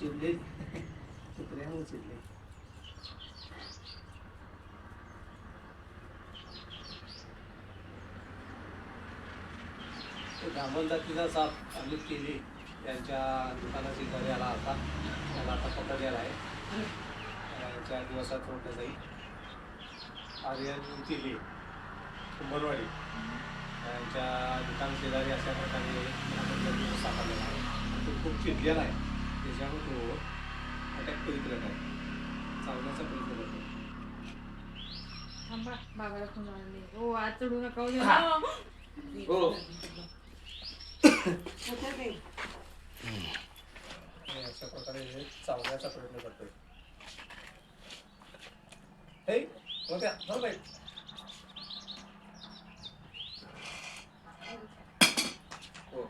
चिडले कुत्र्यामुळे चिडले. ब्राह्मण जातीचा साप आम्ही केली त्यांच्या दुकानाची घरी आला होता. त्याला आता पकडलेला आहे. चार दिवसात सोडलं जाईल. आर्यन केली कुंभरवाडी त्यांच्या दुकान शेजारी अशा प्रकारे आपण सापडलेला आहे. तो खूप चिडलेला आहे. त्याच्यामुळे तो अटॅक करीत राहत आहे. चावण्याचा प्रयत्न करतो. थांबा बाबाला फोन आले. हो आज चढू नका हो अशा प्रकारे चावण्याचा प्रयत्न करतोय. हे मोठ्या धर बाई. हो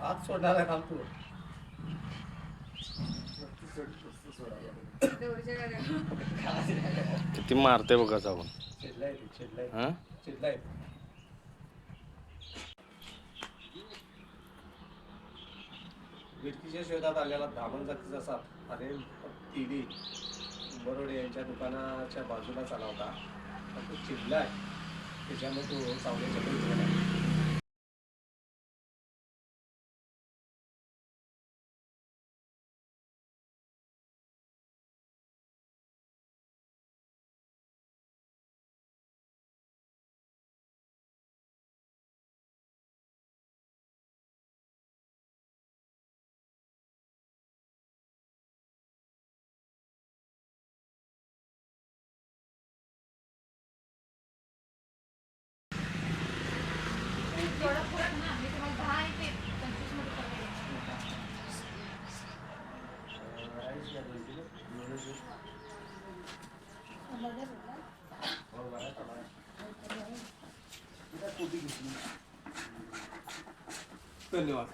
आज सोडणार आहे थांब तू. किती मारते बघा जाऊन. चिडलाय चिडलाय हा चिडलाय. विडकीच्या शोधात आलेला ब्राह्मण जातीचा साप आर्यन केली कुंभरवाडी यांच्या दुकानाच्या बाजूलाच आला होता. तो चिडलाय त्याच्यामुळे तो चावण्याच्या प्रयत्न. धन्यवाद.